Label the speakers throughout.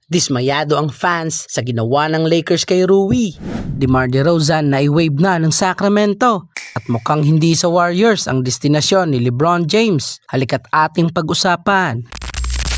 Speaker 1: Dismayado ang fans sa ginawa ng Lakers kay Rui. DeMar DeRozan na i-wave na ng Sacramento. At mukhang hindi sa Warriors ang destinasyon ni LeBron James. Halika't ating pag-usapan.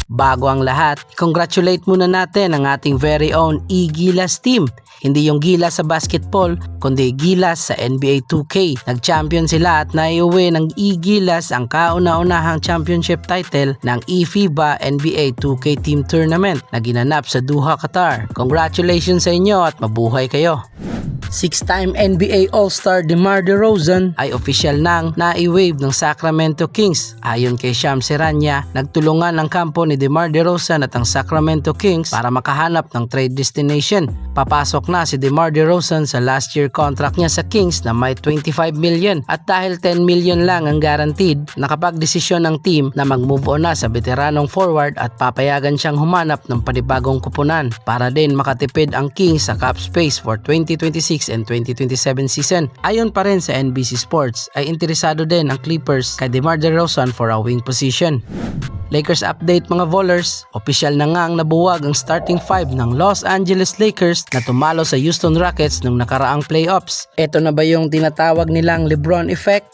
Speaker 1: Bago ang lahat, congratulate muna natin ang ating very own E-Gilas team. Hindi yung Gilas sa basketball, kundi Gilas sa NBA 2K. Nag-champion sila at naiuwi ng E-Gilas ang kauna-unahang championship title ng eFIBA NBA 2K Team Tournament na ginanap sa Doha, Qatar. Congratulations sa inyo at mabuhay kayo! Six-time NBA All-Star DeMar DeRozan ay opisyal nang nai-wave ng Sacramento Kings. Ayon kay Sham Serrania, nagtulungan ng kampo ni DeMar DeRozan at ang Sacramento Kings para makahanap ng trade destination. Papasok na si DeMar DeRozan sa last year contract niya sa Kings na may 25 million at dahil 10 million lang ang guaranteed, nakapag-desisyon ng team na mag-move on na sa veteranong forward at papayagan siyang humanap ng panibagong kupunan para din makatipid ang Kings sa cap space for 2026 and 2027 season. Ayon pa rin sa NBC Sports ay interesado din ang Clippers kay DeMar DeRozan for a wing position. Lakers update mga Volers, opisyal na nga ang nabuwag ang starting five ng Los Angeles Lakers na tumalo sa Houston Rockets nung nakaraang playoffs. Ito na ba yung tinatawag nilang LeBron effect?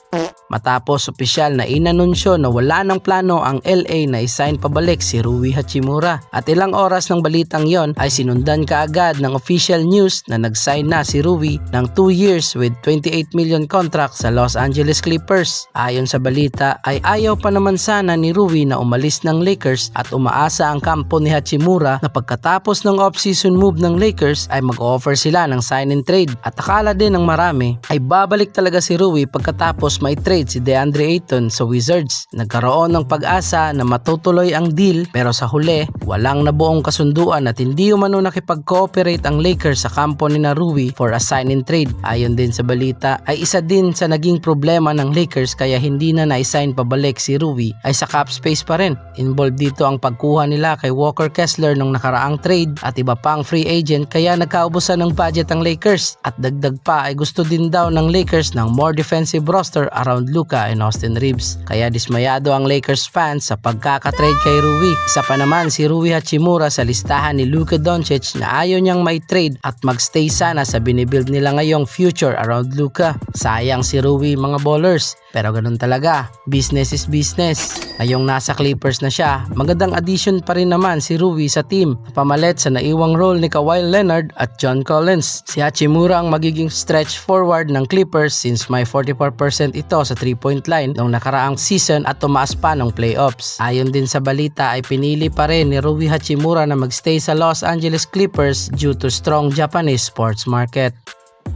Speaker 1: Matapos opisyal na inanunsyo na wala ng plano ang LA na i-sign pabalik si Rui Hachimura. At ilang oras ng balitang yon ay sinundan kaagad ng official news na nag-sign na si Rui ng 2 years with 28 million contract sa Los Angeles Clippers. Ayon sa balita ay ayaw pa naman sana ni Rui na umalis ng Lakers at umaasa ang kampo ni Hachimura na pagkatapos ng off-season move ng Lakers ay mag-offer sila ng sign and trade. At akala din ng marami ay babalik talaga si Rui pagkatapos may trade si DeAndre Ayton sa Wizards. Nagkaroon ng pag-asa na matutuloy ang deal pero sa huli, walang nabuong kasunduan at hindi umano nakipag-cooperate ang Lakers sa kampo ni Rui for a sign and trade. Ayon din sa balita ay isa din sa naging problema ng Lakers kaya hindi na na-sign pabalik si Rui ay sa cap space pa rin. Involved dito ang pagkuha nila kay Walker Kessler nung nakaraang trade at iba pang free agent kaya nagkaubusan ng budget ang Lakers at dagdag pa ay gusto din daw ng Lakers ng more defensive roster around Luka and Austin Reeves. Kaya dismayado ang Lakers fans sa pagkakatrade kay Rui. Isa pa naman si Rui Hachimura sa listahan ni Luka Doncic na ayaw niyang may trade at magstay sana sa binibuild nila ngayong future around Luka. Sayang si Rui mga ballers. Pero ganun talaga, business is business. Ngayong nasa Clippers na siya, magandang addition pa rin naman si Rui sa team. Pamalit sa naiwang role ni Kawhi Leonard at John Collins. Si Hachimura ang magiging stretch forward ng Clippers since may 44% ito sa 3-point line noong nakaraang season at tumaas pa ng playoffs. Ayon din sa balita ay pinili pa rin ni Rui Hachimura na magstay sa Los Angeles Clippers due to strong Japanese sports market.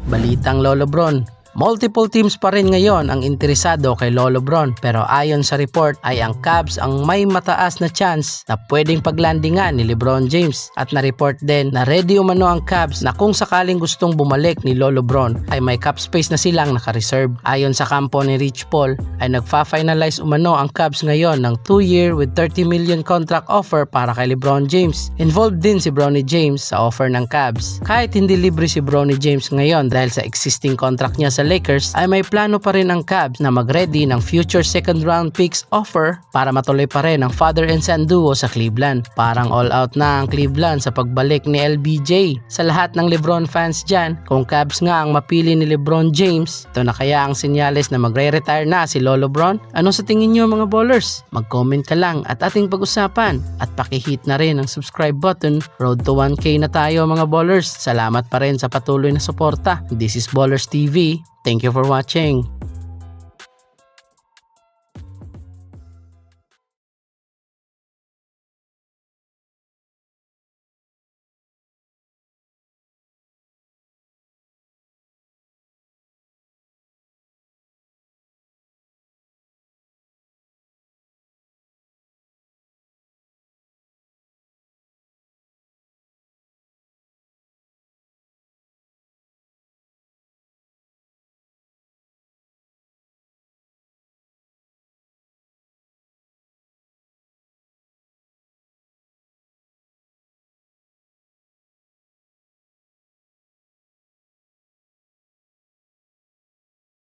Speaker 1: Balitang Lolo Bron. Multiple teams pa rin ngayon ang interesado kay Lolo Bron pero ayon sa report ay ang Cavs ang may mataas na chance na pwedeng paglandingan ni LeBron James at na-report din na ready umano ang Cavs na kung sakaling gustong bumalik ni Lolo Bron ay may cap space na silang naka-reserve. Ayon sa kampo ni Rich Paul ay nagfa-finalize umano ang Cavs ngayon ng 2-year with 30 million contract offer para kay LeBron James. Involved din si Bronny James sa offer ng Cavs. Kahit hindi libre si Bronny James ngayon dahil sa existing contract niya sa Lakers ay may plano pa rin ang Cavs na mag-ready ng future second round picks offer para matuloy pa rin ang father and son duo sa Cleveland. Parang all out na ang Cleveland sa pagbalik ni LBJ. Sa lahat ng LeBron fans dyan, kung Cavs nga ang mapili ni LeBron James, ito na kaya ang senyales na magre-retire na si Lolo Bron? Ano sa tingin nyo mga ballers? Mag-comment ka lang at ating pag-usapan at pakihit na rin ang subscribe button. Road to 1K na tayo mga ballers. Salamat pa rin sa patuloy na suporta. This is Ballers TV. Thank you for watching.